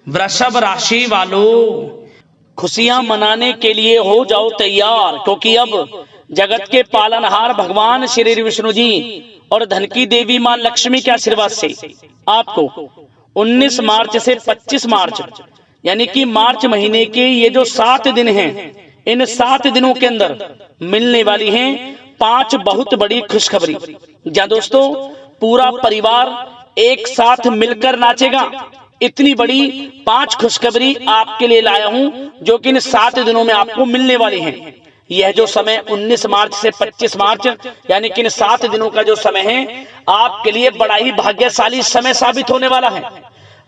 वृषभ राशि वालों, खुशियां मनाने के लिए हो जाओ तैयार, क्योंकि अब जगत के पालनहार भगवान श्री विष्णु जी और धन की देवी मां लक्ष्मी के आशीर्वाद से आपको 19 मार्च से 25 मार्च यानी कि मार्च महीने के ये जो 7 दिन हैं, इन 7 दिनों के अंदर मिलने वाली हैं 5 बहुत बड़ी खुशखबरी। जहां दोस्तों पूरा परिवार एक साथ मिलकर नाचेगा। इतनी बड़ी 5 खुशखबरी आपके लिए लाया हूं जो कि इन 7 दिनों में आपको मिलने वाली हैं। यह जो समय 19 मार्च से 25 मार्च यानी कि इन 7 दिनों का जो समय है आपके लिए बड़ा ही भाग्यशाली समय साबित होने वाला है।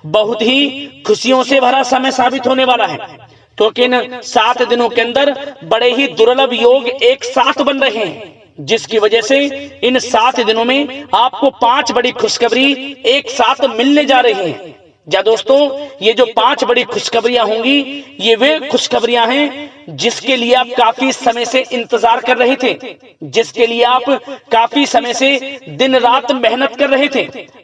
बहुत ही खुशियों से भरा समय साबित होने वाला है, क्योंकि इन 7 दिनों के अंदर बड़े ही दुर्लभ योग एक साथ बन रहे हैं, जिसकी वजह से इन 7 दिनों में आपको 5 बड़ी खुशखबरी एक साथ मिलने जा रही हैं। जा दोस्तों, ये जो 5 बड़ी खुशखबरियां होंगी, ये वे खुशखबरियां हैं जिसके लिए आप काफी समय से इंतजार कर रहे थे, जिसके लिए आप काफी समय से दिन रात मेहनत कर रहे थे।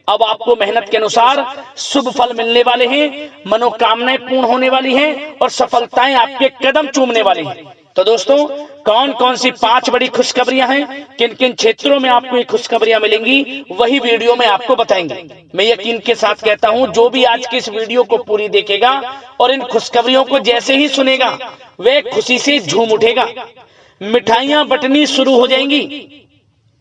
अब आपको मेहनत के अनुसार शुभ फल मिलने वाले हैं, मनोकामनाएं पूर्ण होने वाली हैं और सफलताएं आपके कदम चूमने वाली हैं। तो दोस्तों, कौन कौन सी 5 बड़ी खुशखबरियां हैं, किन किन क्षेत्रों में आपको ये खुशखबरियां मिलेंगी, वही वीडियो में आपको बताएंगे। मैं यकीन के साथ कहता हूं, जो भी आज की इस वीडियो को पूरी देखेगा और इन खुशखबरियों को जैसे ही सुनेगा वे खुशी से झूम उठेगा। मिठाइयां बंटनी शुरू हो जाएंगी,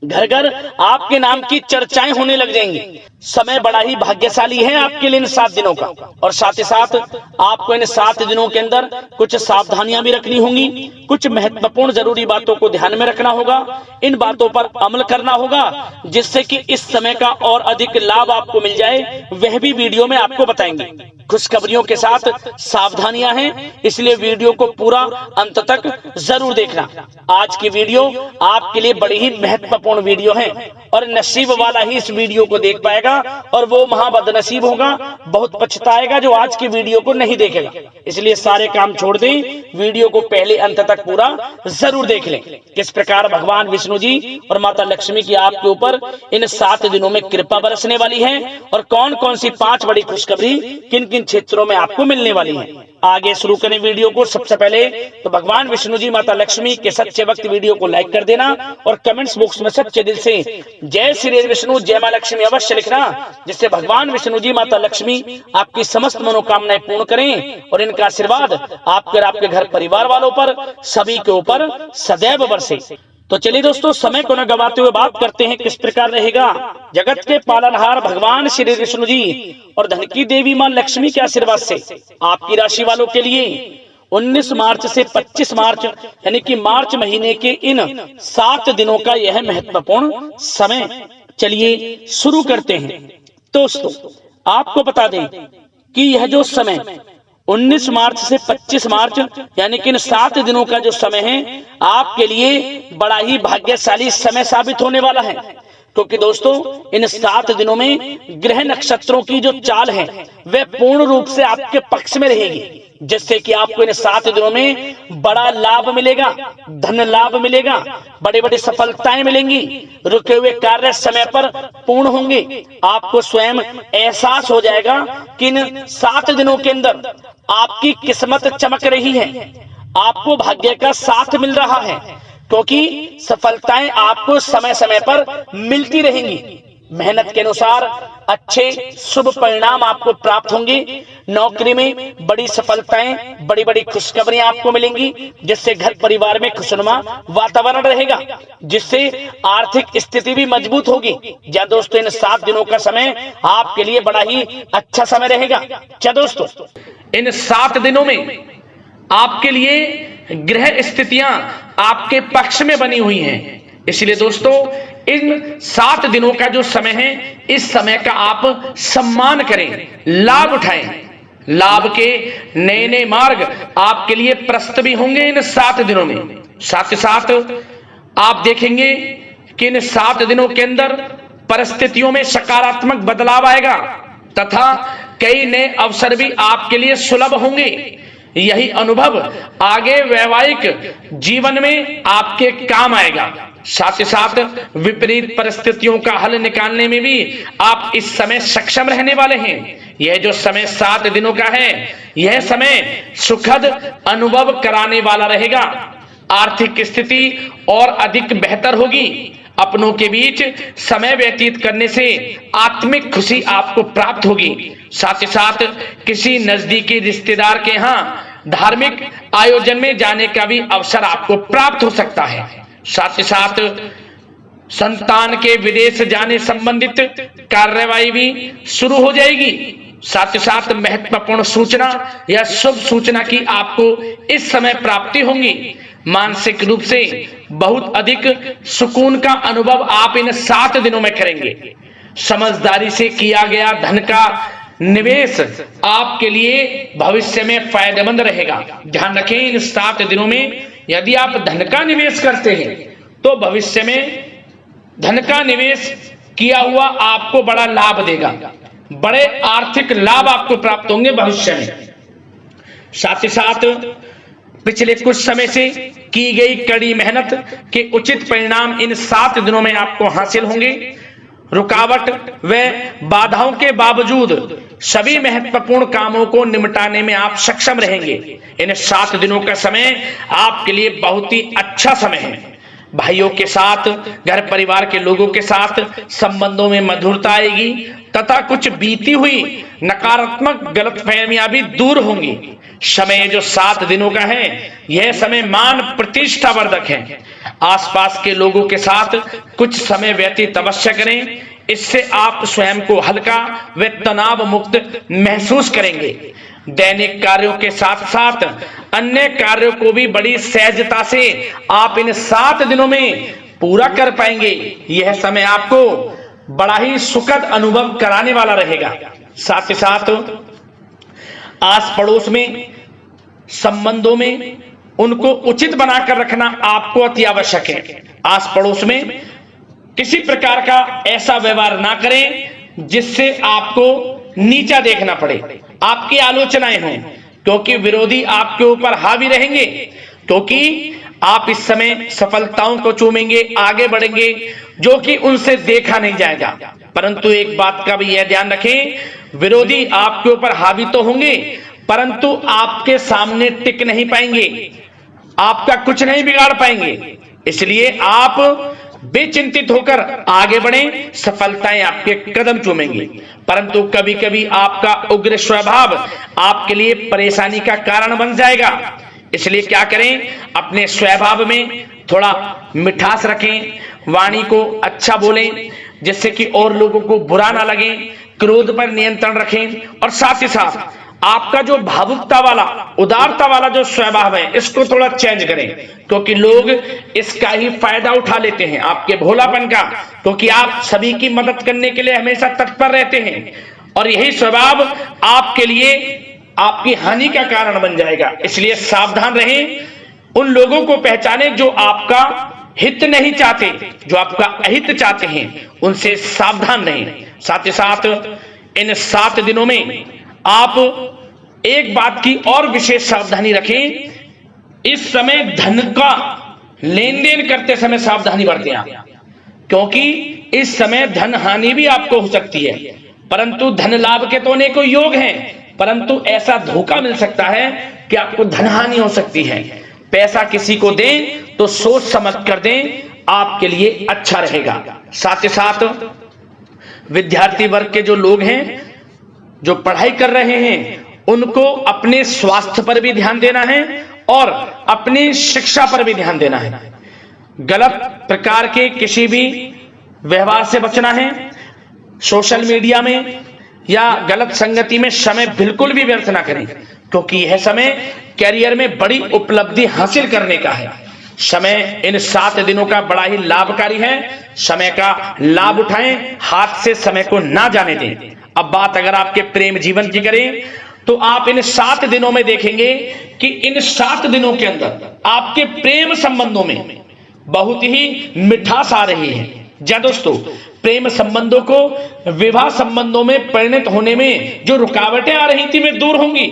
घर घर आपके नाम की चर्चाएं होने लग जाएंगी। समय बड़ा ही भाग्यशाली है आपके लिए इन 7 दिनों का, और साथ ही साथ आपको इन 7 दिनों के अंदर कुछ सावधानियां भी रखनी होंगी, कुछ महत्वपूर्ण जरूरी बातों को ध्यान में रखना होगा, इन बातों पर अमल करना होगा, जिससे कि इस समय का और अधिक लाभ आपको मिल जाए, वह भी वीडियो में आपको बताएंगे। खुशखबरियों के साथ सावधानियां हैं, इसलिए वीडियो को पूरा अंत तक जरूर देखना। आज की वीडियो आपके लिए बड़ी ही महत्वपूर्ण वीडियो है, और नसीब वाला ही इस वीडियो को देख पाएगा, और वो महाबदनसीब होगा, बहुत पछताएगा जो आज की वीडियो को नहीं देखेगा। इसलिए सारे काम छोड़ दें, वीडियो को पहले अंत तक पूरा जरूर देख लें। किस प्रकार भगवान विष्णु जी और माता लक्ष्मी की आपके ऊपर इन 7 दिनों में कृपा बरसने वाली है, और कौन कौन सी 5 बड़ी खुशखबरी किन किन क्षेत्रों में आपको मिलने वाली है। आगे शुरू करें वीडियो को। सबसे पहले तो भगवान विष्णु जी माता लक्ष्मी के सच्चे भक्त वीडियो को लाइक कर देना, और कमेंट्स बॉक्स में सच्चे दिल से जय श्री विष्णु जय मां लक्ष्मी अवश्य लिखना, जिससे भगवान विष्णु जी माता लक्ष्मी आपकी समस्त मनोकामनाएं पूर्ण करें और इनका आशीर्वाद आपके और आपके घर परिवार वालों पर सभी के ऊपर सदैव बरसे। तो चलिए दोस्तों, समय को न गवाते हुए बात करते हैं किस प्रकार रहेगा जगत के पालनहार भगवान श्री विष्णु जी और धन की देवी मां लक्ष्मी के आशीर्वाद से आपकी राशि वालों के लिए 19 मार्च से 25 मार्च यानी कि मार्च महीने के इन 7 दिनों का यह महत्वपूर्ण समय। चलिए शुरू करते हैं। दोस्तों, आपको बता दें कि यह जो समय 19 मार्च से 25 मार्च यानी कि इन 7 दिनों का जो समय है आपके लिए बड़ा ही भाग्यशाली समय साबित होने वाला है, क्योंकि दोस्तों इन 7 दिनों में ग्रह नक्षत्रों की जो चाल है वह पूर्ण रूप से आपके पक्ष में रहेगी, जिससे कि आपको इन 7 दिनों में बड़ा लाभ मिलेगा, धन लाभ मिलेगा, बड़ी बड़ी सफलताएं मिलेंगी, रुके हुए कार्य समय पर पूर्ण होंगे। आपको स्वयं एहसास हो जाएगा कि इन 7 दिनों के अंदर आपकी किस्मत चमक रही है, आपको भाग्य का साथ मिल रहा है, क्योंकि सफलताएं आपको समय समय पर मिलती रहेंगी। मेहनत के अनुसार अच्छे शुभ परिणाम आपको प्राप्त होंगे। नौकरी में बड़ी सफलताएं, बड़ी बड़ी खुशखबरियां आपको मिलेंगी, जिससे घर परिवार में खुशनुमा वातावरण रहेगा, जिससे आर्थिक स्थिति भी मजबूत होगी। क्या दोस्तों, इन 7 दिनों का समय आपके लिए बड़ा ही अच्छा समय रहेगा। क्या दोस्तों, इन 7 दिनों में आपके लिए ग्रह स्थितियां आपके पक्ष में बनी हुई हैं, इसलिए दोस्तों इन 7 दिनों का जो समय है इस समय का आप सम्मान करें, लाभ उठाएं। लाभ के नए नए मार्ग आपके लिए प्रशस्त भी होंगे इन 7 दिनों में। साथ ही साथ आप देखेंगे कि इन 7 दिनों के अंदर परिस्थितियों में सकारात्मक बदलाव आएगा, तथा कई नए अवसर भी आपके लिए सुलभ होंगे। यही अनुभव आगे वैवाहिक जीवन में आपके काम आएगा। साथ ही साथ विपरीत परिस्थितियों का हल निकालने में भी आप इस समय सक्षम रहने वाले हैं। यह जो समय 7 दिनों का है, यह समय सुखद अनुभव कराने वाला रहेगा। आर्थिक स्थिति और अधिक बेहतर होगी। अपनों के बीच समय व्यतीत करने से आत्मिक खुशी आपको प्राप्त होगी। साथ ही साथ किसी नजदीकी रिश्तेदार के यहाँ धार्मिक आयोजन में जाने का भी अवसर आपको प्राप्त हो सकता है। साथ ही साथ संतान के विदेश जाने संबंधित कार्यवाही भी शुरू हो जाएगी। साथ ही साथ महत्वपूर्ण सूचना या शुभ सूचना की आपको इस समय प्राप्ति होगी। मानसिक रूप से बहुत अधिक सुकून का अनुभव आप इन 7 दिनों में करेंगे। समझदारी से किया गया धन का निवेश आपके लिए भविष्य में फायदेमंद रहेगा। ध्यान रखें, इन 7 दिनों में यदि आप धन का निवेश करते हैं तो भविष्य में धन का निवेश किया हुआ आपको बड़ा लाभ देगा। बड़े आर्थिक लाभ आपको प्राप्त होंगे भविष्य में। साथ ही साथ पिछले कुछ समय से की गई कड़ी मेहनत के उचित परिणाम इन 7 दिनों में आपको हासिल होंगे। रुकावट व बाधाओं के बावजूद सभी महत्वपूर्ण कामों को निपटाने में आप सक्षम रहेंगे। इन 7 दिनों का समय आपके लिए बहुत ही अच्छा समय है। भाइयों के साथ, घर परिवार के लोगों के साथ संबंधों में मधुरता आएगी तथा कुछ बीती हुई नकारात्मक गलतफहमियां भी दूर होंगी। समय जो 7 दिनों का है, यह समय मान प्रतिष्ठा वर्धक है। आसपास के लोगों के साथ कुछ समय व्यतीत अवश्य करें। इससे आप स्वयं को हल्का व तनाव मुक्त महसूस करेंगे। दैनिक कार्यों के साथ साथ अन्य कार्यों को भी बड़ी सहजता से आप इन 7 दिनों में पूरा कर पाएंगे। यह समय आपको बड़ा ही सुखद अनुभव कराने वाला रहेगा। साथ ही साथ आस पड़ोस में संबंधों में उनको उचित बनाकर रखना आपको अति आवश्यक है। आस पड़ोस में किसी प्रकार का ऐसा व्यवहार ना करें जिससे आपको नीचा देखना पड़े, आपकी आलोचनाएं हों, क्योंकि विरोधी आपके ऊपर हावी रहेंगे। क्योंकि आप इस समय सफलताओं को चूमेंगे, आगे बढ़ेंगे, जो कि उनसे देखा नहीं जाएगा। परंतु एक बात का भी यह ध्यान रखें, विरोधी आपके ऊपर हावी तो होंगे परंतु आपके सामने टिक नहीं पाएंगे, आपका कुछ नहीं बिगाड़ पाएंगे। इसलिए आप बेचिंतित होकर आगे बढ़ें, सफलताएं आपके कदम चूमेंगी। परंतु कभी कभी आपका उग्र स्वभाव आपके लिए परेशानी का कारण बन जाएगा। इसलिए क्या करें, अपने स्वभाव में थोड़ा मिठास रखें, वाणी को अच्छा बोलें जिससे कि और लोगों को बुरा ना लगे, क्रोध पर नियंत्रण रखें। और साथ ही साथ आपका जो भावुकता वाला, उदारता वाला जो स्वभाव है, इसको थोड़ा चेंज करें, क्योंकि लोग इसका ही फायदा उठा लेते हैं, आपके भोलापन का। क्योंकि आप सभी की मदद करने के लिए हमेशा तत्पर रहते हैं और यही स्वभाव आपके लिए आपकी हानि का कारण बन जाएगा। इसलिए सावधान रहें, उन लोगों को पहचाने जो आपका हित नहीं चाहते, जो आपका अहित चाहते हैं, उनसे सावधान रहें। साथ ही साथ इन 7 दिनों में आप एक बात की और विशेष सावधानी रखें, इस समय धन का लेन देन करते समय सावधानी बरतें आप, क्योंकि इस समय धन हानि भी आपको हो सकती है। परंतु धन लाभ के तो अनेकों योग हैं, परंतु ऐसा धोखा मिल सकता है कि आपको धन हानि हो सकती है। पैसा किसी को दें तो सोच समझ कर दें, आपके लिए अच्छा रहेगा। साथ ही साथ विद्यार्थी वर्ग के जो लोग हैं, जो पढ़ाई कर रहे हैं, उनको अपने स्वास्थ्य पर भी ध्यान देना है और अपनी शिक्षा पर भी ध्यान देना है। गलत प्रकार के किसी भी व्यवहार से बचना है। सोशल मीडिया में या गलत संगति में समय बिल्कुल भी व्यर्थ ना करें, क्योंकि यह समय कैरियर में बड़ी उपलब्धि हासिल करने का है। समय इन 7 दिनों का बड़ा ही लाभकारी है। समय का लाभ उठाएं, हाथ से समय को ना जाने दें। अब बात अगर आपके प्रेम जीवन की करें तो आप इन 7 दिनों में देखेंगे कि इन 7 दिनों के अंदर आपके प्रेम संबंधों में बहुत ही मिठास आ रही है। जी दोस्तों, प्रेम संबंधों को विवाह संबंधों में परिणत होने में जो रुकावटें आ रही थी वे दूर होंगी।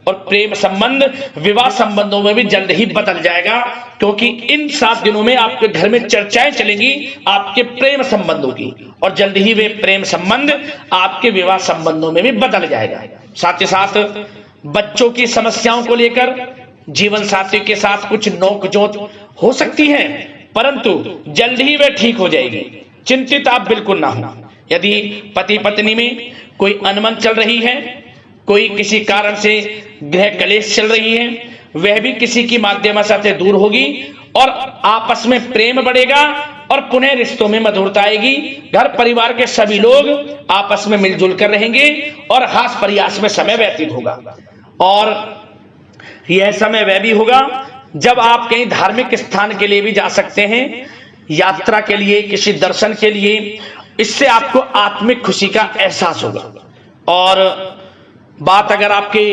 और प्रेम संबंध विवाह संबंधों में भी जल्द ही बदल जाएगा, क्योंकि इन 7 दिनों में आपके घर में चर्चाएं चलेंगी आपके प्रेम संबंधों की, और जल्द ही वे प्रेम संबंध आपके विवाह संबंधों में भी बदल जाएगा। साथ ही साथ बच्चों की समस्याओं को लेकर जीवन साथी के साथ कुछ नोकझोंक हो सकती है, परंतु जल्द ही वे ठीक हो जाएगी, चिंतित आप बिल्कुल ना हो। यदि पति पत्नी में कोई अनबन चल रही है, कोई किसी कारण से गृह कलेश चल रही है, वह भी किसी की माध्यम से दूर होगी और आपस में प्रेम बढ़ेगा और पुनः रिश्तों में मधुरता आएगी। घर परिवार के सभी लोग आपस में मिलजुल कर रहेंगे और हास प्रयास में समय व्यतीत होगा। और यह समय वह भी होगा जब आप कहीं धार्मिक स्थान के लिए भी जा सकते हैं, यात्रा के लिए, किसी दर्शन के लिए। इससे आपको आत्मिक खुशी का एहसास होगा। और बात अगर आपके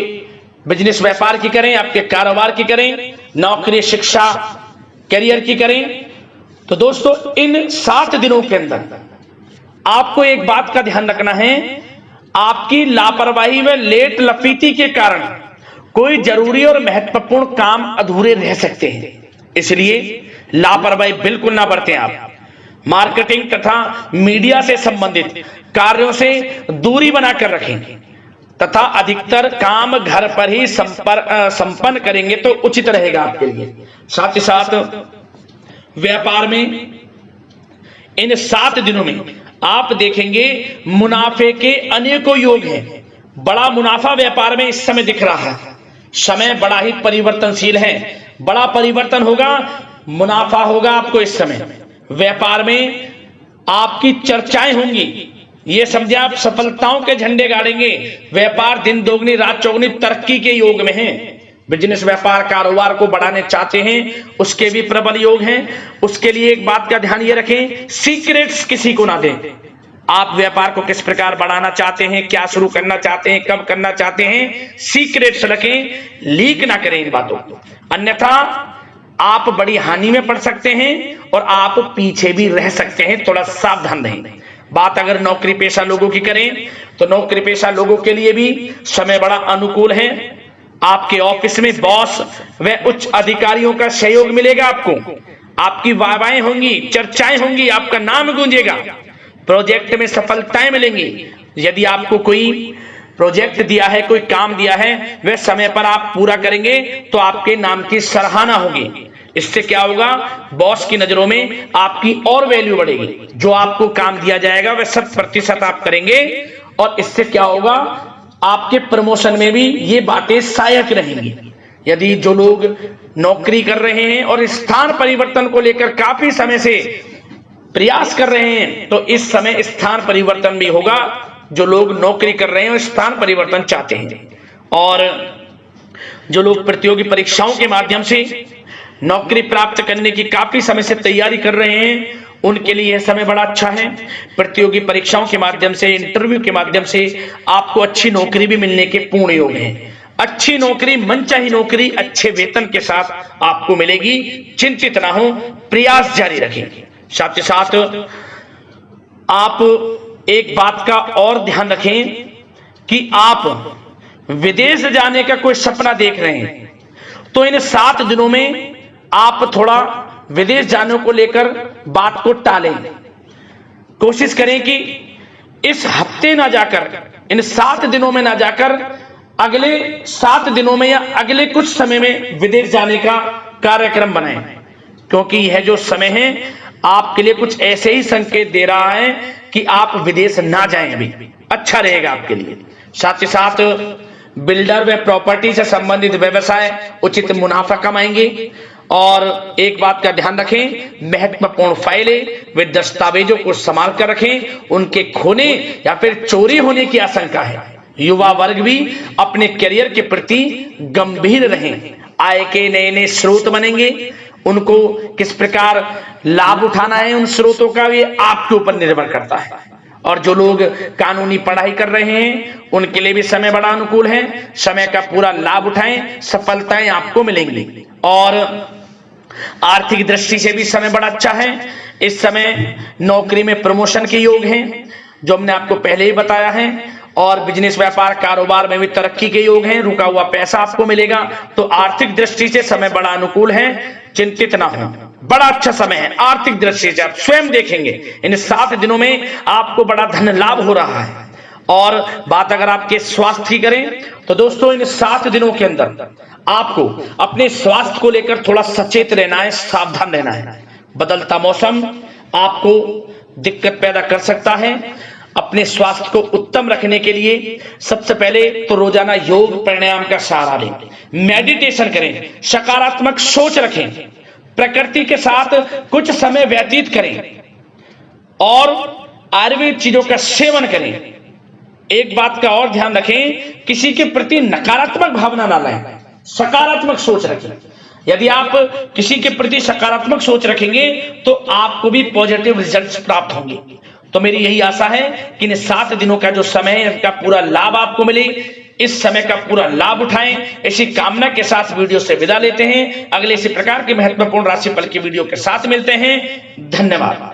बिजनेस व्यापार की करें, आपके कारोबार की करें, नौकरी, शिक्षा, करियर की करें, तो दोस्तों इन 7 दिनों के अंदर आपको एक बात का ध्यान रखना है, आपकी लापरवाही व लेट लफीती के कारण कोई जरूरी और महत्वपूर्ण काम अधूरे रह सकते हैं, इसलिए लापरवाही बिल्कुल ना बरतें। आप मार्केटिंग तथा मीडिया से संबंधित कार्यों से दूरी बनाकर रखें तथा अधिकतर काम घर पर ही संपन्न करेंगे तो उचित रहेगा आपके लिए। साथ ही साथ व्यापार में इन 7 दिनों में आप देखेंगे मुनाफे के अनेकों योग हैं। बड़ा मुनाफा व्यापार में इस समय दिख रहा है। समय बड़ा ही परिवर्तनशील है, बड़ा परिवर्तन होगा, मुनाफा होगा आपको इस समय। व्यापार में आपकी चर्चाएं होंगी, ये समझे आप सफलताओं के झंडे गाड़ेंगे। व्यापार दिन दोगुनी रात चौगुनी तरक्की के योग में है। बिजनेस व्यापार कारोबार को बढ़ाने चाहते हैं, उसके भी प्रबल योग हैं। उसके लिए एक बात का ध्यान ये रखें, सीक्रेट्स किसी को ना दें। आप व्यापार को किस प्रकार बढ़ाना चाहते हैं, क्या शुरू करना चाहते हैं, कब करना चाहते हैं, सीक्रेट्स रखें, लीक ना करें इन बातों को, अन्यथा आप बड़ी हानि में पड़ सकते हैं और आप पीछे भी रह सकते हैं। थोड़ा सावधान रहें। बात अगर नौकरी पेशा लोगों की करें तो नौकरी पेशा लोगों के लिए भी समय बड़ा अनुकूल है। आपके ऑफिस में बॉस व उच्च अधिकारियों का सहयोग मिलेगा आपको, आपकी वाहवाहें होंगी, चर्चाएं होंगी, आपका नाम गूंजेगा, प्रोजेक्ट में सफलताएं मिलेंगी। यदि आपको कोई प्रोजेक्ट दिया है, कोई काम दिया है, वह समय पर आप पूरा करेंगे तो आपके नाम की सराहना होगी। इससे क्या होगा, बॉस की नजरों में आपकी और वैल्यू बढ़ेगी। जो आपको काम दिया जाएगा वह 100% आप करेंगे और इससे क्या होगा, आपके प्रमोशन में भी ये बातें सहायक रहेंगी। यदि जो लोग नौकरी कर रहे हैं और स्थान परिवर्तन को लेकर काफी समय से प्रयास कर रहे हैं, तो इस समय स्थान परिवर्तन भी होगा। जो लोग नौकरी कर रहे हैं और स्थान परिवर्तन चाहते हैं, और जो लोग प्रतियोगी परीक्षाओं के माध्यम से नौकरी प्राप्त करने की काफी समय से तैयारी कर रहे हैं, उनके लिए यह समय बड़ा अच्छा है। प्रतियोगी परीक्षाओं के माध्यम से, इंटरव्यू के माध्यम से आपको अच्छी नौकरी भी मिलने के पूर्ण योग हैं। अच्छी नौकरी, मनचाही नौकरी अच्छे वेतन के साथ आपको मिलेगी। चिंतित ना हो, प्रयास जारी रखें। साथ ही साथ आप एक बात का और ध्यान रखें कि आप विदेश जाने का कोई सपना देख रहे हैं, तो इन 7 दिनों में आप थोड़ा विदेश जाने को लेकर बात को टालें। कोशिश करें कि इस हफ्ते ना जाकर, इन 7 दिनों में ना जाकर, अगले 7 दिनों में या अगले कुछ समय में विदेश जाने का कार्यक्रम बनाएं, क्योंकि यह जो समय है आपके लिए कुछ ऐसे ही संकेत दे रहा है कि आप विदेश ना जाएं, अभी अच्छा रहेगा आपके लिए। साथ ही साथ बिल्डर व प्रॉपर्टी से संबंधित व्यवसाय उचित मुनाफा कमाएंगे। और एक बात का ध्यान रखें, महत्वपूर्ण फाइलें व दस्तावेजों को संभाल कर रखें, उनके खोने या फिर चोरी होने की आशंका है। युवा वर्ग भी अपने करियर के प्रति गंभीर रहें। आय के नए नए स्रोत बनेंगे, उनको किस प्रकार लाभ उठाना है उन स्रोतों का, ये आपके ऊपर निर्भर करता है। और जो लोग कानूनी पढ़ाई कर रहे हैं उनके लिए भी समय बड़ा अनुकूल है। समय का पूरा लाभ उठाएं, सफलताएं आपको मिलेंगी। और आर्थिक दृष्टि से भी समय बड़ा अच्छा है। इस समय नौकरी में प्रमोशन के योग हैं, जो हमने आपको पहले ही बताया है। और बिजनेस व्यापार कारोबार में भी तरक्की के योग हैं। रुका हुआ पैसा आपको मिलेगा। तो आर्थिक दृष्टि से समय बड़ा अनुकूल है, चिंतित ना हो, बड़ा अच्छा समय है आर्थिक दृष्टि से। आप स्वयं देखेंगे इन 7 दिनों में आपको बड़ा धन लाभ हो रहा है। और बात अगर आपके स्वास्थ्य की करें तो दोस्तों इन 7 दिनों के अंदर आपको अपने स्वास्थ्य को लेकर थोड़ा सचेत रहना है, सावधान रहना है। बदलता मौसम आपको दिक्कत पैदा कर सकता है। अपने स्वास्थ्य को उत्तम रखने के लिए सबसे पहले तो रोजाना योग प्राणायाम का सहारा लें, मेडिटेशन करें, सकारात्मक सोच रखें, प्रकृति के साथ कुछ समय व्यतीत करें और आयुर्वेद चीजों का सेवन करें। एक बात का और ध्यान रखें, किसी के प्रति नकारात्मक भावना ना लाएं, सकारात्मक सोच रखें। यदि आप किसी के प्रति सकारात्मक सोच रखेंगे तो आपको भी पॉजिटिव रिजल्ट्स प्राप्त होंगे। तो मेरी यही आशा है कि इन 7 दिनों का जो समय है इसका पूरा लाभ आपको मिले, इस समय का पूरा लाभ उठाएं। इसी कामना के साथ वीडियो से विदा लेते हैं। अगले इसी प्रकार के महत्वपूर्ण राशिफल की वीडियो के साथ मिलते हैं। धन्यवाद।